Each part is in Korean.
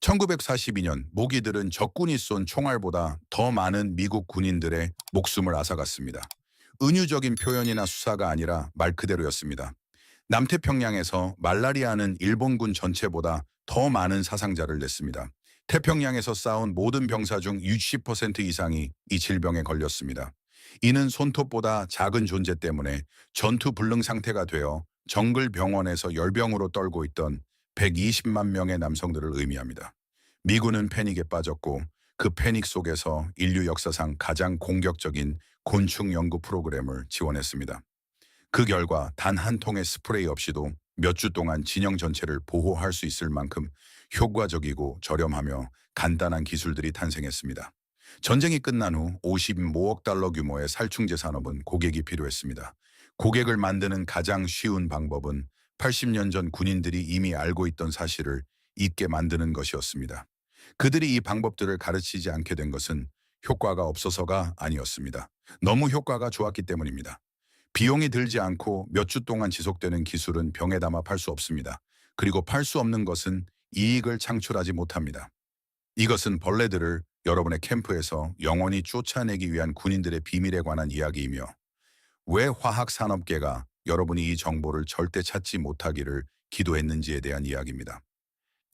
1942년 모기들은 적군이 쏜 총알보다 더 많은 미국 군인들의 목숨을 앗아갔습니다. 은유적인 표현이나 수사가 아니라 말 그대로였습니다. 남태평양에서 말라리아는 일본군 전체보다 더 많은 사상자를 냈습니다. 태평양에서 싸운 모든 병사 중 60% 이상이 이 질병에 걸렸습니다. 이는 손톱보다 작은 존재 때문에 전투 불능 상태가 되어 정글 병원에서 열병으로 떨고 있던 120만 명의 남성들을 의미합니다. 미군은 패닉에 빠졌고 그 패닉 속에서 인류 역사상 가장 공격적인 곤충 연구 프로그램을 지원했습니다. 그 결과 단 한 통의 스프레이 없이도 몇 주 동안 진영 전체를 보호할 수 있을 만큼 효과적이고 저렴하며 간단한 기술들이 탄생했습니다. 전쟁이 끝난 후 55억 달러 규모의 살충제 산업은 고객이 필요했습니다. 고객을 만드는 가장 쉬운 방법은 80년 전 군인들이 이미 알고 있던 사실을 잊게 만드는 것이었습니다. 그들이 이 방법들을 가르치지 않게 된 것은 효과가 없어서가 아니었습니다. 너무 효과가 좋았기 때문입니다. 비용이 들지 않고 몇 주 동안 지속되는 기술은 병에 담아 팔 수 없습니다. 그리고 팔 수 없는 것은 이익을 창출하지 못합니다. 이것은 벌레들을 여러분의 캠프에서 영원히 쫓아내기 위한 군인들의 비밀에 관한 이야기이며 왜 화학산업계가 여러분이 이 정보를 절대 찾지 못하기를 기도했는지에 대한 이야기입니다.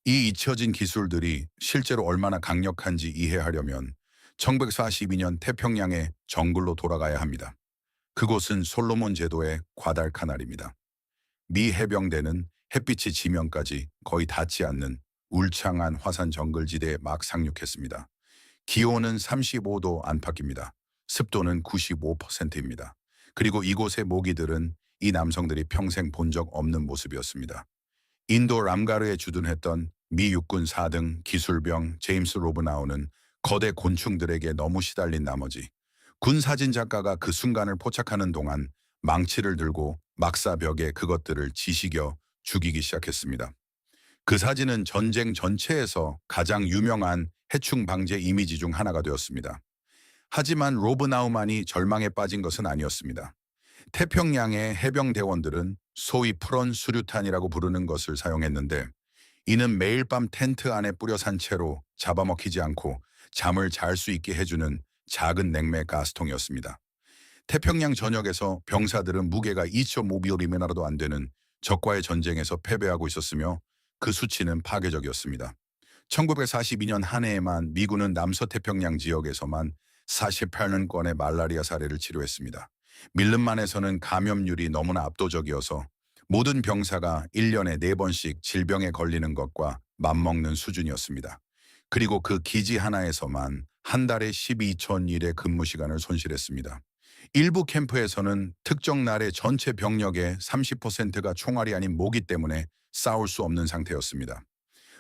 이 잊혀진 기술들이 실제로 얼마나 강력한지 이해하려면 1942년 태평양의 정글로 돌아가야 합니다. 그곳은 솔로몬 제도의 과달카날입니다. 미 해병대는 햇빛이 지면까지 거의 닿지 않는 울창한 화산 정글지대에 막 상륙했습니다. 기온은 35도 안팎입니다. 습도는 95%입니다. 그리고 이곳의 모기들은 이 남성들이 평생 본 적 없는 모습이었습니다. 인도 람가르에 주둔했던 미 육군 4등 기술병 제임스 로브나우는 거대 곤충들에게 너무 시달린 나머지 군 사진 작가가 그 순간을 포착하는 동안 망치를 들고 막사벽에 그것들을 지시겨 죽이기 시작했습니다. 그 사진은 전쟁 전체에서 가장 유명한 해충 방제 이미지 중 하나가 되었습니다. 하지만 로브나우만이 절망에 빠진 것은 아니었습니다. 태평양의 해병대원들은 소위 푸른 수류탄이라고 부르는 것을 사용했는데 이는 매일 밤 텐트 안에 뿌려 산 채로 잡아먹히지 않고 잠을 잘 수 있게 해주는 작은 냉매 가스통이었습니다. 태평양 전역에서 병사들은 무게가 2.5미리미터도 안 되는 적과의 전쟁에서 패배하고 있었으며 그 수치는 파괴적이었습니다. 1942년 한 해에만 미군은 남서태평양 지역에서만 48건의 말라리아 사례를 치료했습니다. 밀름만에서는 감염률이 너무나 압도적이어서 모든 병사가 1년에 4번씩 질병에 걸리는 것과 맞먹는 수준이었습니다. 그리고 그 기지 하나에서만 한 달에 12천 일의 근무 시간을 손실했습니다. 일부 캠프에서는 특정 날의 전체 병력의 30%가 총알이 아닌 모기 때문에 싸울 수 없는 상태였습니다.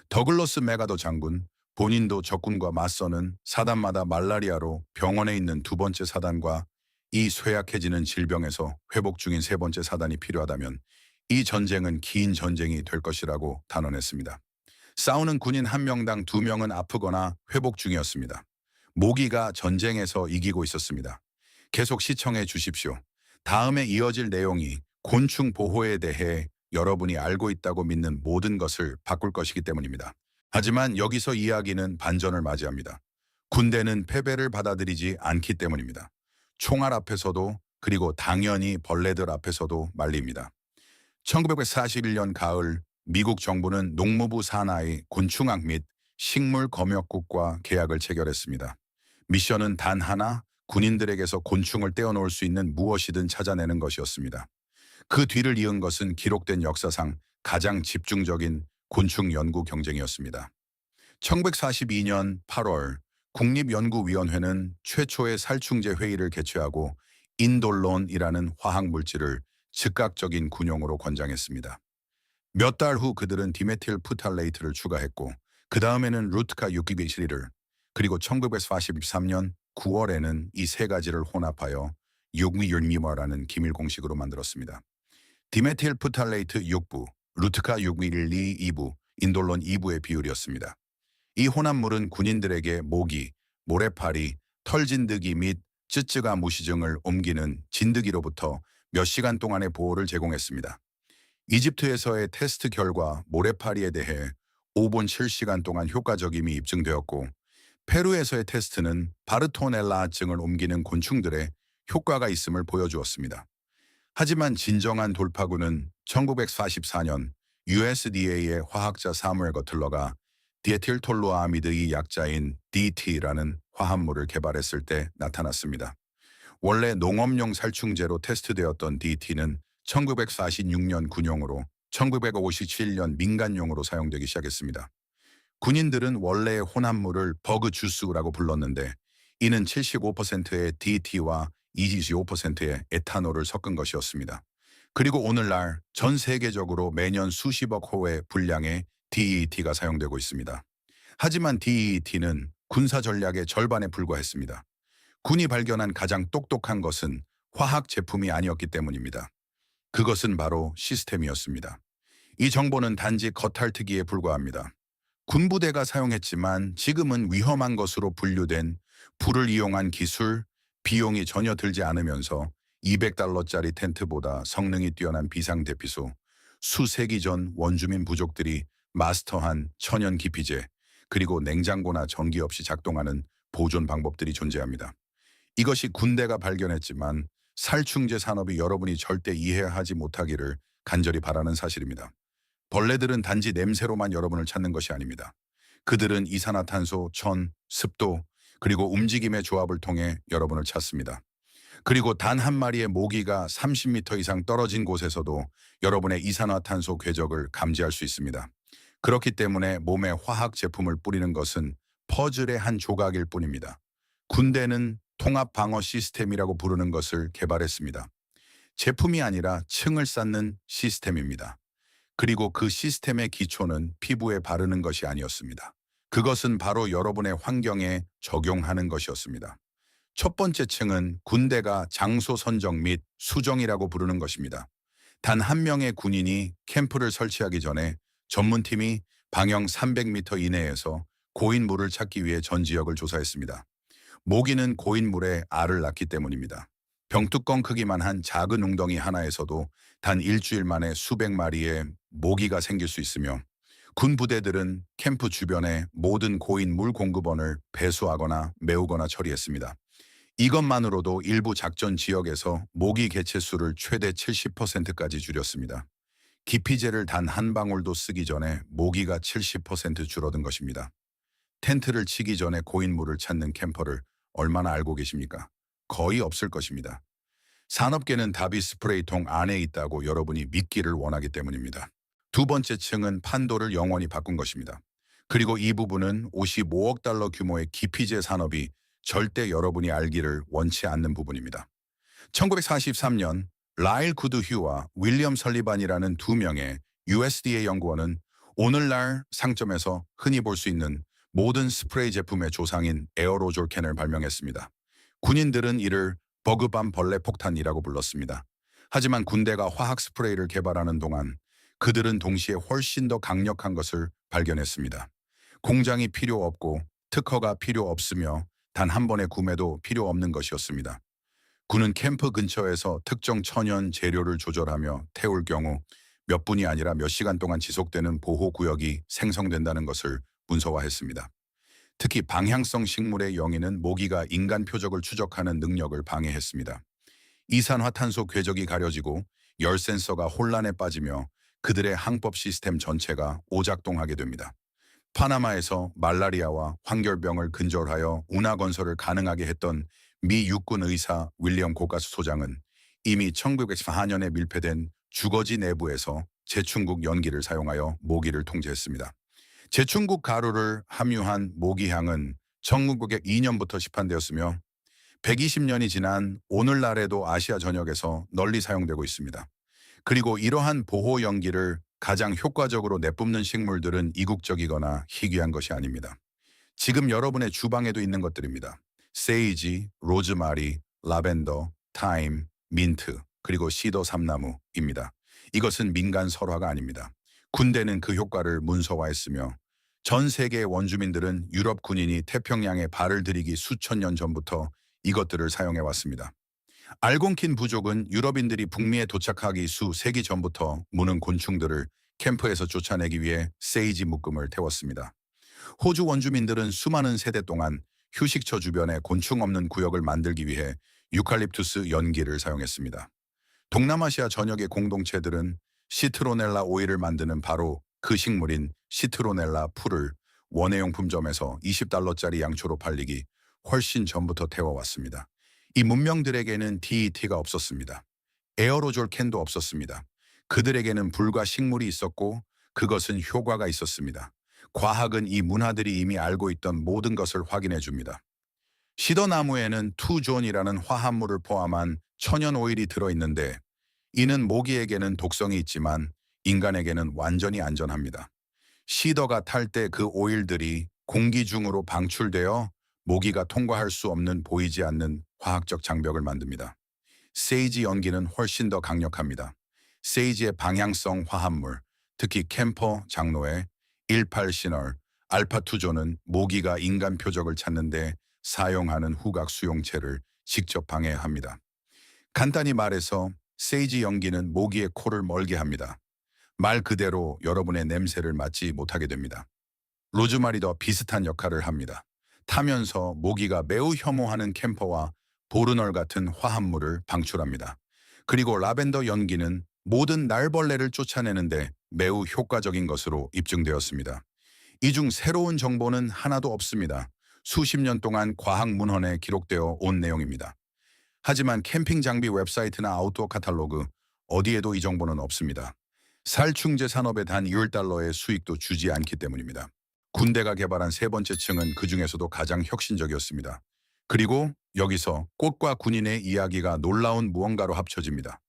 더글러스 메가더 장군, 본인도 적군과 맞서는 사단마다 말라리아로 병원에 있는 두 번째 사단과 이 쇠약해지는 질병에서 회복 중인 세 번째 사단이 필요하다면 이 전쟁은 긴 전쟁이 될 것이라고 단언했습니다. 싸우는 군인 한 명당 2명은 아프거나 회복 중이었습니다. 모기가 전쟁에서 이기고 있었습니다. 계속 시청해 주십시오. 다음에 이어질 내용이 곤충 보호에 대해 여러분이 알고 있다고 믿는 모든 것을 바꿀 것이기 때문입니다. 하지만 여기서 이야기는 반전을 맞이합니다. 군대는 패배를 받아들이지 않기 때문입니다. 총알 앞에서도 그리고 당연히 벌레들 앞에서도 말립니다. 1941년 가을 미국 정부는 농무부 산하의 곤충학 및 식물 검역국과 계약을 체결했습니다. 미션은 단 하나, 군인들에게서 곤충을 떼어놓을 수 있는 무엇이든 찾아내는 것이었습니다. 그 뒤를 이은 것은 기록된 역사상 가장 집중적인 곤충 연구 경쟁이었습니다. 1942년 8월 국립연구위원회는 최초의 살충제 회의를 개최하고 인돌론이라는 화학 물질을 즉각적인 군용으로 권장했습니다. 몇 달 후 그들은 디메틸 푸탈레이트를 추가했고 그 다음에는 루트카 6기비시리를 그리고 1943년 9월에는 이 세 가지를 혼합하여 6미율미머라는 기밀 공식으로 만들었습니다. 디메틸 푸탈레이트 6부, 루트카 6미리 2부, 인돌론 2부의 비율이었습니다. 이 혼합물은 군인들에게 모기, 모래파리, 털진드기 및 쯔쯔가 무시증을 옮기는 진드기로부터 몇 시간 동안의 보호를 제공했습니다. 이집트에서의 테스트 결과 모래파리에 대해 5분 7시간 동안 효과적임이 입증되었고 페루에서의 테스트는 바르토넬라증을 옮기는 곤충들의 효과가 있음을 보여주었습니다. 하지만 진정한 돌파구는 1944년 USDA의 화학자 사무엘 거틀러가 디에틸톨루아미드의 약자인 DT라는 화합물을 개발했을 때 나타났습니다. 원래 농업용 살충제로 테스트되었던 DT는 1946년 군용으로 1957년 민간용으로 사용되기 시작했습니다. 군인들은 원래의 혼합물을 버그 주스라고 불렀는데 이는 75%의 DT와 25%의 에탄올을 섞은 것이었습니다. 그리고 오늘날 전 세계적으로 매년 수십억 호의 분량의 DET가 사용되고 있습니다. 하지만 DET는 군사 전략의 절반에 불과했습니다. 군이 발견한 가장 똑똑한 것은 화학 제품이 아니었기 때문입니다. 그것은 바로 시스템이었습니다. 이 정보는 단지 겉핥기에 불과합니다. 군부대가 사용했지만 지금은 위험한 것으로 분류된 불을 이용한 기술, 비용이 전혀 들지 않으면서 $200짜리 텐트보다 성능이 뛰어난 비상대피소, 수세기 전 원주민 부족들이 마스터한 천연 기피제, 그리고 냉장고나 전기 없이 작동하는 보존 방법들이 존재합니다. 이것이 군대가 발견했지만 살충제 산업이 여러분이 절대 이해하지 못하기를 간절히 바라는 사실입니다. 벌레들은 단지 냄새로만 여러분을 찾는 것이 아닙니다. 그들은 이산화탄소, 천, 습도, 그리고 움직임의 조합을 통해 여러분을 찾습니다. 그리고 단 한 마리의 모기가 30m 이상 떨어진 곳에서도 여러분의 이산화탄소 궤적을 감지할 수 있습니다. 그렇기 때문에 몸에 화학 제품을 뿌리는 것은 퍼즐의 한 조각일 뿐입니다. 군대는 통합 방어 시스템이라고 부르는 것을 개발했습니다. 제품이 아니라 층을 쌓는 시스템입니다. 그리고 그 시스템의 기초는 피부에 바르는 것이 아니었습니다. 그것은 바로 여러분의 환경에 적용하는 것이었습니다. 첫 번째 층은 군대가 장소 선정 및 수정이라고 부르는 것입니다. 단 한 명의 군인이 캠프를 설치하기 전에 전문팀이 방형 300m 이내에서 고인물을 찾기 위해 전 지역을 조사했습니다. 모기는 고인물에 알을 낳기 때문입니다. 병뚜껑 크기만 한 작은 웅덩이 하나에서도 단 일주일 만에 수백 마리의 모기가 생길 수 있으며 군 부대들은 캠프 주변의 모든 고인 물 공급원을 배수하거나 메우거나 처리했습니다. 이것만으로도 일부 작전 지역에서 모기 개체 수를 최대 70%까지 줄였습니다. 기피제를 단 한 방울도 쓰기 전에 모기가 70% 줄어든 것입니다. 텐트를 치기 전에 고인물을 찾는 캠퍼를 얼마나 알고 계십니까? 거의 없을 것입니다. 산업계는 답이 스프레이통 안에 있다고 여러분이 믿기를 원하기 때문입니다. 두 번째 층은 판도를 영원히 바꾼 것입니다. 그리고 이 부분은 $55억 규모의 기피제 산업이 절대 여러분이 알기를 원치 않는 부분입니다. 1943년 라일 구드 휴와 윌리엄 설리반이라는 두 명의 USDA 연구원은 오늘날 상점에서 흔히 볼 수 있는 모든 스프레이 제품의 조상인 에어로졸 캔을 발명했습니다. 군인들은 이를 버그밤 벌레 폭탄이라고 불렀습니다. 하지만 군대가 화학 스프레이를 개발하는 동안 그들은 동시에 훨씬 더 강력한 것을 발견했습니다. 공장이 필요 없고 특허가 필요 없으며 단 한 번의 구매도 필요 없는 것이었습니다. 군은 캠프 근처에서 특정 천연 재료를 조절하며 태울 경우 몇 분이 아니라 몇 시간 동안 지속되는 보호구역이 생성된다는 것을 문서화했습니다. 특히 방향성 식물의 영이는 모기가 인간 표적을 추적하는 능력을 방해했습니다. 이산화탄소 궤적이 가려지고 열 센서가 혼란에 빠지며 그들의 항법 시스템 전체가 오작동하게 됩니다. 파나마에서 말라리아와 황결병을 근절하여 운하건설을 가능하게 했던 미 육군 의사 윌리엄 고가스 소장은 이미 1904년에 밀폐된 주거지 내부에서 제충국 연기를 사용하여 모기를 통제했습니다. 제충국 가루를 함유한 모기향은 전국에 2년부터 시판되었으며 120년이 지난 오늘날에도 아시아 전역에서 널리 사용되고 있습니다. 그리고 이러한 보호 연기를 가장 효과적으로 내뿜는 식물들은 이국적이거나 희귀한 것이 아닙니다. 지금 여러분의 주방에도 있는 것들입니다. 세이지, 로즈마리, 라벤더, 타임, 민트, 그리고 시더 삼나무입니다. 이것은 민간 설화가 아닙니다. 군대는 그 효과를 문서화했으며 전 세계의 원주민들은 유럽 군인이 태평양에 발을 들이기 수천 년 전부터 이것들을 사용해왔습니다. 알곤킨 부족은 유럽인들이 북미에 도착하기 수세기 전부터 무는 곤충들을 캠프에서 쫓아내기 위해 세이지 묶음을 태웠습니다. 호주 원주민들은 수많은 세대 동안 휴식처 주변에 곤충 없는 구역을 만들기 위해 유칼립투스 연기를 사용했습니다. 동남아시아 전역의 공동체들은 시트로넬라 오일을 만드는 바로 그 식물인 시트로넬라 풀을 원예용품점에서 $20짜리 양초로 팔리기 훨씬 전부터 태워왔습니다. 이 문명들에게는 DET가 없었습니다. 에어로졸 캔도 없었습니다. 그들에게는 불과 식물이 있었고 그것은 효과가 있었습니다. 과학은 이 문화들이 이미 알고 있던 모든 것을 확인해 줍니다. 시더나무에는 투존이라는 화합물을 포함한 천연 오일이 들어있는데 이는 모기에게는 독성이 있지만 인간에게는 완전히 안전합니다. 시더가 탈 때 그 오일들이 공기 중으로 방출되어 모기가 통과할 수 없는 보이지 않는 화학적 장벽을 만듭니다. 세이지 연기는 훨씬 더 강력합니다. 세이지의 방향성 화합물, 특히 캠퍼 장로의 18시널, 알파투존은 모기가 인간 표적을 찾는데 사용하는 후각 수용체를 직접 방해합니다. 간단히 말해서 세이지 연기는 모기의 코를 멀게 합니다. 말 그대로 여러분의 냄새를 맡지 못하게 됩니다. 로즈마리 더 비슷한 역할을 합니다. 타면서 모기가 매우 혐오하는 캠퍼와 보르널 같은 화합물을 방출합니다. 그리고 라벤더 연기는 모든 날벌레를 쫓아내는데 매우 효과적인 것으로 입증되었습니다. 이 중 새로운 정보는 하나도 없습니다. 수십 년 동안 과학 문헌에 기록되어 온 내용입니다. 하지만 캠핑 장비 웹사이트나 아웃도어 카탈로그 어디에도 이 정보는 없습니다. 살충제 산업에 단 $1의 수익도 주지 않기 때문입니다. 군대가 개발한 세 번째 층은 그 중에서도 가장 혁신적이었습니다. 그리고 여기서 꽃과 군인의 이야기가 놀라운 무언가로 합쳐집니다.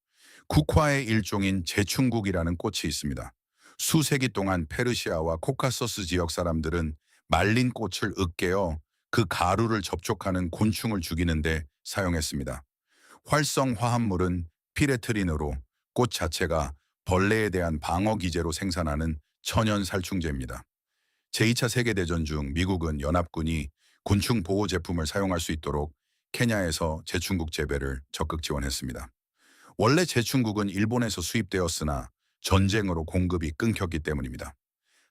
국화의 일종인 제충국이라는 꽃이 있습니다. 수세기 동안 페르시아와 코카서스 지역 사람들은 말린 꽃을 으깨어 그 가루를 접촉하는 곤충을 죽이는데 사용했습니다. 활성 화합물은 피레트린으로 꽃 자체가 벌레에 대한 방어 기제로 생산하는 천연 살충제입니다. 제2차 세계대전 중 미국은 연합군이 곤충 보호 제품을 사용할 수 있도록 케냐에서 제충국 재배를 적극 지원했습니다. 원래 제충국은 일본에서 수입되었으나 전쟁으로 공급이 끊겼기 때문입니다.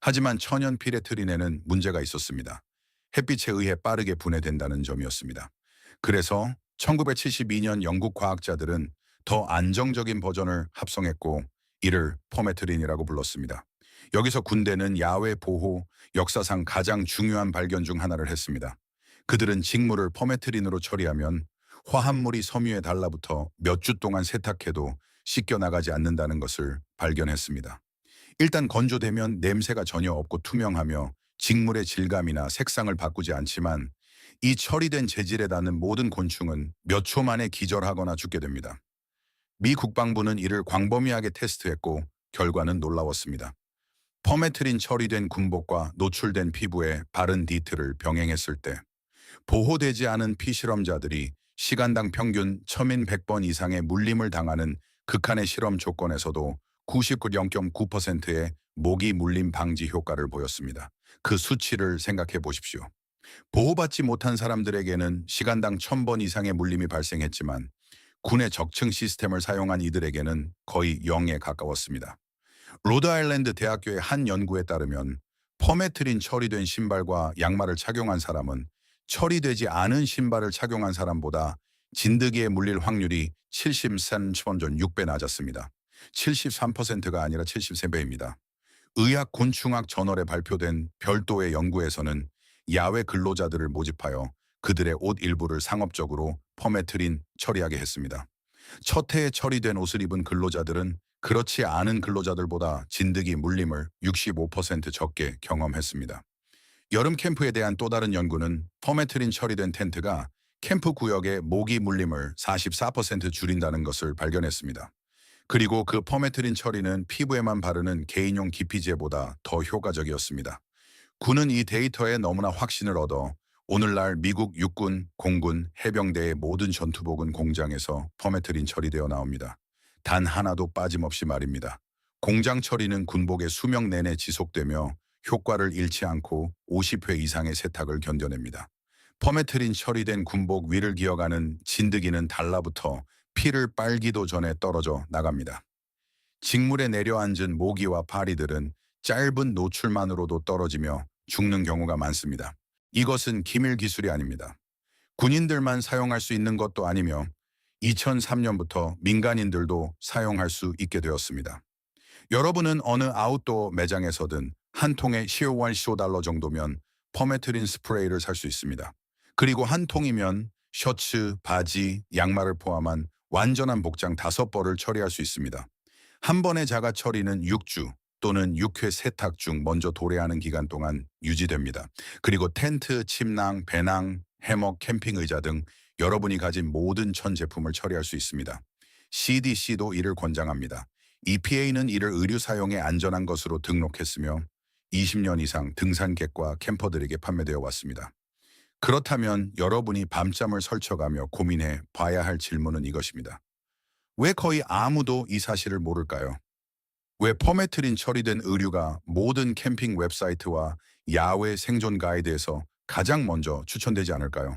하지만 천연 피레트린에는 문제가 있었습니다. 햇빛에 의해 빠르게 분해된다는 점이었습니다. 그래서 1972년 영국 과학자들은 더 안정적인 버전을 합성했고 이를 퍼메트린이라고 불렀습니다. 여기서 군대는 야외 보호, 역사상 가장 중요한 발견 중 하나를 했습니다. 그들은 직물을 퍼메트린으로 처리하면 화합물이 섬유에 달라붙어 몇 주 동안 세탁해도 씻겨나가지 않는다는 것을 발견했습니다. 일단 건조되면 냄새가 전혀 없고 투명하며 직물의 질감이나 색상을 바꾸지 않지만 이 처리된 재질에 닿는 모든 곤충은 몇 초 만에 기절하거나 죽게 됩니다. 미 국방부는 이를 광범위하게 테스트했고 결과는 놀라웠습니다. 퍼메트린 처리된 군복과 노출된 피부에 바른 디트를 병행했을 때 보호되지 않은 피실험자들이 시간당 평균 1100번 이상의 물림을 당하는 극한의 실험 조건에서도 99.9%의 모기 물림 방지 효과를 보였습니다. 그 수치를 생각해 보십시오. 보호받지 못한 사람들에게는 시간당 1000번 이상의 물림이 발생했지만 군의 적층 시스템을 사용한 이들에게는 거의 0에 가까웠습니다. 로드아일랜드 대학교의 한 연구에 따르면 퍼메트린 처리된 신발과 양말을 착용한 사람은 처리되지 않은 신발을 착용한 사람보다 진드기에 물릴 확률이 73.6배 낮았습니다. 73%가 아니라 73배입니다. 의학 곤충학 저널에 발표된 별도의 연구에서는 야외 근로자들을 모집하여 그들의 옷 일부를 상업적으로 퍼메트린 처리하게 했습니다. 첫 해에 처리된 옷을 입은 근로자들은 그렇지 않은 근로자들보다 진드기 물림을 65% 적게 경험했습니다. 여름 캠프에 대한 또 다른 연구는 퍼메트린 처리된 텐트가 캠프 구역의 모기 물림을 44% 줄인다는 것을 발견했습니다. 그리고 그 퍼메트린 처리는 피부에만 바르는 개인용 기피제보다 더 효과적이었습니다. 군은 이 데이터에 너무나 확신을 얻어 오늘날 미국 육군, 공군, 해병대의 모든 전투복은 공장에서 퍼메트린 처리되어 나옵니다. 단 하나도 빠짐없이 말입니다. 공장 처리는 군복의 수명 내내 지속되며 효과를 잃지 않고 50회 이상의 세탁을 견뎌냅니다. 퍼메트린 처리된 군복 위를 기어가는 진드기는 달라붙어 피를 빨기도 전에 떨어져 나갑니다. 직물에 내려앉은 모기와 파리들은 짧은 노출만으로도 떨어지며 죽는 경우가 많습니다. 이것은 기밀 기술이 아닙니다. 군인들만 사용할 수 있는 것도 아니며 2003년부터 민간인들도 사용할 수 있게 되었습니다. 여러분은 어느 아웃도어 매장에서든 한 통에 15달러 정도면 퍼메트린 스프레이를 살 수 있습니다. 그리고 한 통이면 셔츠, 바지, 양말을 포함한 완전한 복장 5벌을 처리할 수 있습니다. 한 번의 자가 처리는 6주 또는 6회 세탁 중 먼저 도래하는 기간 동안 유지됩니다. 그리고 텐트, 침낭, 배낭, 해먹, 캠핑 의자 등 여러분이 가진 모든 천 제품을 처리할 수 있습니다. CDC도 이를 권장합니다. EPA는 이를 의류 사용에 안전한 것으로 등록했으며 20년 이상 등산객과 캠퍼들에게 판매되어 왔습니다. 그렇다면 여러분이 밤잠을 설쳐가며 고민해 봐야 할 질문은 이것입니다. 왜 거의 아무도 이 사실을 모를까요? 왜 퍼메트린 처리된 의류가 모든 캠핑 웹사이트와 야외 생존 가이드에서 가장 먼저 추천되지 않을까요?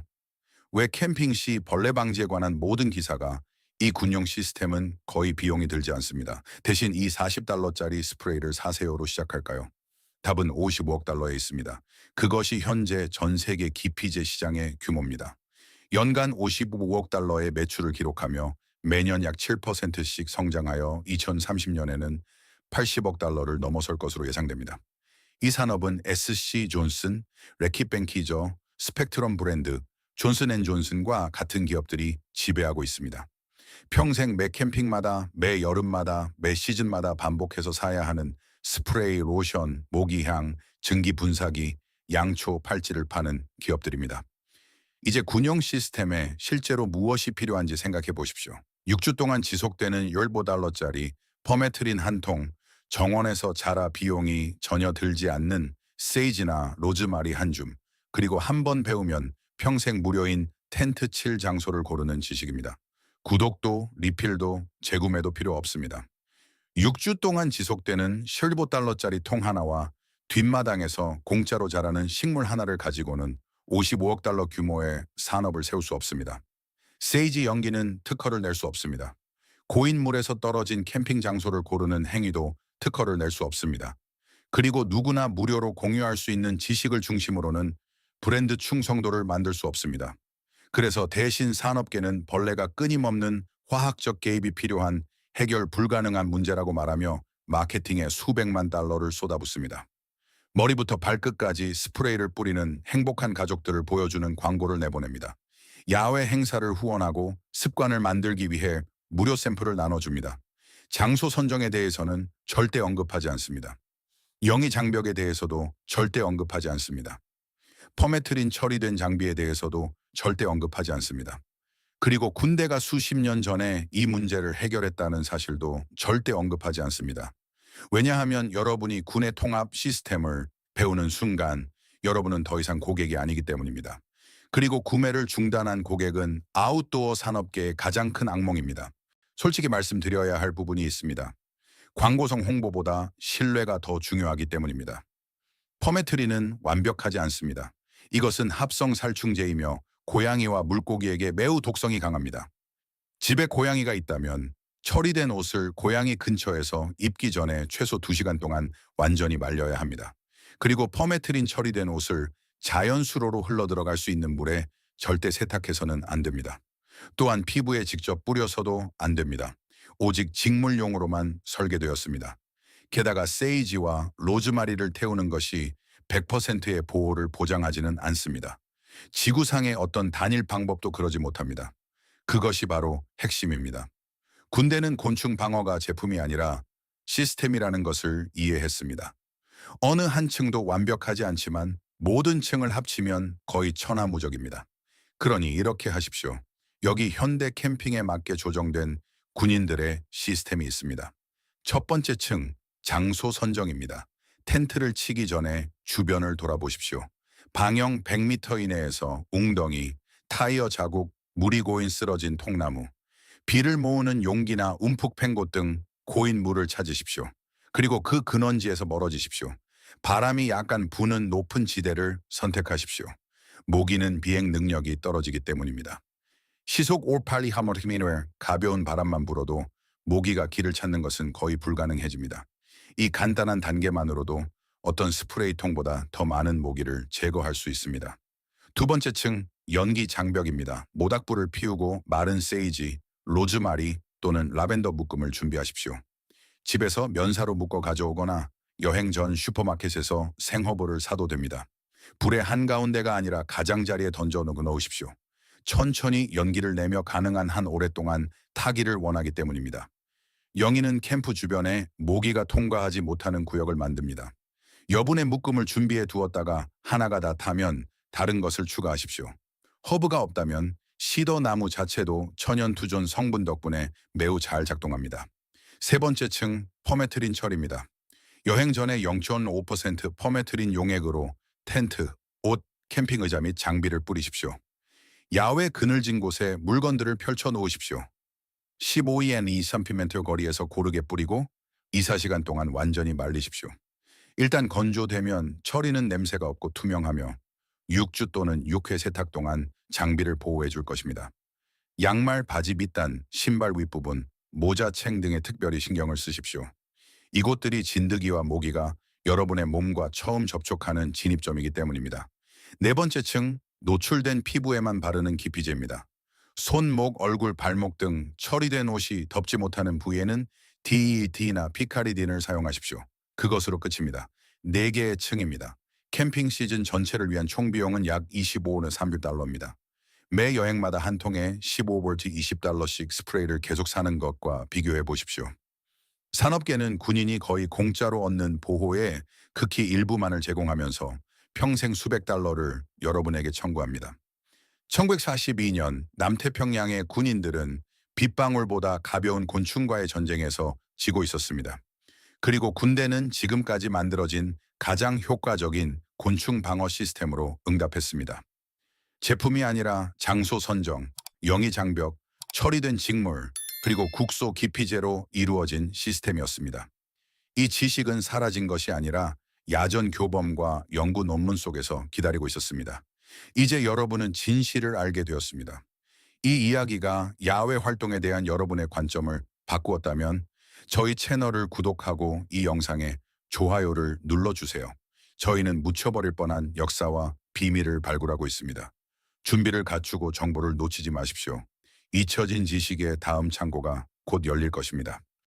왜 캠핑 시 벌레 방지에 관한 모든 기사가 이 군용 시스템은 거의 비용이 들지 않습니다. 대신 이 40달러짜리 스프레이를 사세요로 시작할까요? 답은 55억 달러에 있습니다. 그것이 현재 전 세계 기피제 시장의 규모입니다. 연간 55억 달러의 매출을 기록하며 매년 약 7%씩 성장하여 2030년에는 80억 달러를 넘어설 것으로 예상됩니다. 이 산업은 SC 존슨, 레킷 벤키저, 스펙트럼 브랜드, 존슨앤존슨과 같은 기업들이 지배하고 있습니다. 평생 매 캠핑마다, 매 여름마다, 매 시즌마다 반복해서 사야 하는 스프레이, 로션, 모기향, 증기 분사기, 양초, 팔찌를 파는 기업들입니다. 이제 군용 시스템에 실제로 무엇이 필요한지 생각해 보십시오. 6주 동안 지속되는 15달러짜리 퍼메트린 한 통, 정원에서 자라 비용이 전혀 들지 않는 세이지나 로즈마리 한 줌, 그리고 한 번 배우면 평생 무료인 텐트 칠 장소를 고르는 지식입니다. 구독도, 리필도, 재구매도 필요 없습니다. 6주 동안 지속되는 15달러짜리 통 하나와 뒷마당에서 공짜로 자라는 식물 하나를 가지고는 55억 달러 규모의 산업을 세울 수 없습니다. 세이지 연기는 특허를 낼 수 없습니다. 고인물에서 떨어진 캠핑 장소를 고르는 행위도 특허를 낼 수 없습니다. 그리고 누구나 무료로 공유할 수 있는 지식을 중심으로는 브랜드 충성도를 만들 수 없습니다. 그래서 대신 산업계는 벌레가 끊임없는 화학적 개입이 필요한 해결 불가능한 문제라고 말하며 마케팅에 수백만 달러를 쏟아붓습니다. 머리부터 발끝까지 스프레이를 뿌리는 행복한 가족들을 보여주는 광고를 내보냅니다. 야외 행사를 후원하고 습관을 만들기 위해 무료 샘플을 나눠줍니다. 장소 선정에 대해서는 절대 언급하지 않습니다. 영위 장벽에 대해서도 절대 언급하지 않습니다. 퍼메트린 처리된 장비에 대해서도 절대 언급하지 않습니다. 그리고 군대가 수십 년 전에 이 문제를 해결했다는 사실도 절대 언급하지 않습니다. 왜냐하면 여러분이 군의 통합 시스템을 배우는 순간 여러분은 더 이상 고객이 아니기 때문입니다. 그리고 구매를 중단한 고객은 아웃도어 산업계의 가장 큰 악몽입니다. 솔직히 말씀드려야 할 부분이 있습니다. 광고성 홍보보다 신뢰가 더 중요하기 때문입니다. 퍼메트린은 완벽하지 않습니다. 이것은 합성 살충제이며 고양이와 물고기에게 매우 독성이 강합니다. 집에 고양이가 있다면 처리된 옷을 고양이 근처에서 입기 전에 최소 2시간 동안 완전히 말려야 합니다. 그리고 퍼메트린 처리된 옷을 자연수로로 흘러들어갈 수 있는 물에 절대 세탁해서는 안 됩니다. 또한 피부에 직접 뿌려서도 안 됩니다. 오직 직물용으로만 설계되었습니다. 게다가 세이지와 로즈마리를 태우는 것이 100%의 보호를 보장하지는 않습니다. 지구상의 어떤 단일 방법도 그러지 못합니다. 그것이 바로 핵심입니다. 군대는 곤충 방어가 제품이 아니라 시스템이라는 것을 이해했습니다. 어느 한 층도 완벽하지 않지만 모든 층을 합치면 거의 천하무적입니다. 그러니 이렇게 하십시오. 여기 현대 캠핑에 맞게 조정된 군인들의 시스템이 있습니다. 첫 번째 층, 장소 선정입니다. 텐트를 치기 전에 주변을 돌아보십시오. 방형 100m 이내에서 웅덩이, 타이어 자국, 물이 고인 쓰러진 통나무, 비를 모으는 용기나 움푹 팬 곳 등 고인 물을 찾으십시오. 그리고 그 근원지에서 멀어지십시오. 바람이 약간 부는 높은 지대를 선택하십시오. 모기는 비행 능력이 떨어지기 때문입니다. 시속 582 하머티미터 가벼운 바람만 불어도 모기가 길을 찾는 것은 거의 불가능해집니다. 이 간단한 단계만으로도 어떤 스프레이 통보다 더 많은 모기를 제거할 수 있습니다. 두 번째 층, 연기 장벽입니다. 모닥불을 피우고 마른 세이지, 로즈마리 또는 라벤더 묶음을 준비하십시오. 집에서 면사로 묶어 가져오거나 여행 전 슈퍼마켓에서 생허브를 사도 됩니다. 불의 한가운데가 아니라 가장자리에 던져 넣으십시오. 천천히 연기를 내며 가능한 한 오랫동안 타기를 원하기 때문입니다. 영희는 캠프 주변에 모기가 통과하지 못하는 구역을 만듭니다. 여분의 묶음을 준비해 두었다가 하나가 다 타면 다른 것을 추가하십시오. 허브가 없다면 시더나무 자체도 천연투존 성분 덕분에 매우 잘 작동합니다. 세 번째 층, 퍼메트린 처리입니다. 여행 전에 0.5% 퍼메트린 용액으로 텐트, 옷, 캠핑 의자 및 장비를 뿌리십시오. 야외 그늘진 곳에 물건들을 펼쳐 놓으십시오. 15엔 2cm 거리에서 고르게 뿌리고 2~4시간 동안 완전히 말리십시오. 일단 건조되면 처리는 냄새가 없고 투명하며 6주 또는 6회 세탁 동안 장비를 보호해 줄 것입니다. 양말, 바지 밑단, 신발 윗부분, 모자, 챙 등에 특별히 신경을 쓰십시오. 이곳들이 진드기와 모기가 여러분의 몸과 처음 접촉하는 진입점이기 때문입니다. 네 번째 층, 노출된 피부에만 바르는 기피제입니다. 손, 목, 얼굴, 발목 등 처리된 옷이 덮지 못하는 부위에는 DED나 피카리딘을 사용하십시오. 그것으로 끝입니다. 4개의 층입니다. 캠핑 시즌 전체를 위한 총 비용은 약 25에서 30달러입니다. 매 여행마다 한 통에 15볼트 20달러씩 스프레이를 계속 사는 것과 비교해 보십시오. 산업계는 군인이 거의 공짜로 얻는 보호에 극히 일부만을 제공하면서 평생 수백 달러를 여러분에게 청구합니다. 1942년 남태평양의 군인들은 빗방울보다 가벼운 곤충과의 전쟁에서 지고 있었습니다. 그리고 군대는 지금까지 만들어진 가장 효과적인 곤충 방어 시스템으로 응답했습니다. 제품이 아니라 장소 선정, 영위 장벽, 처리된 직물, 그리고 국소 기피제로 이루어진 시스템이었습니다. 이 지식은 사라진 것이 아니라 야전 교범과 연구 논문 속에서 기다리고 있었습니다. 이제 여러분은 진실을 알게 되었습니다. 이 이야기가 야외 활동에 대한 여러분의 관점을 바꾸었다면 저희 채널을 구독하고 이 영상에 좋아요를 눌러주세요. 저희는 묻혀버릴 뻔한 역사와 비밀을 발굴하고 있습니다. 준비를 갖추고 정보를 놓치지 마십시오. 잊혀진 지식의 다음 창고가 곧 열릴 것입니다.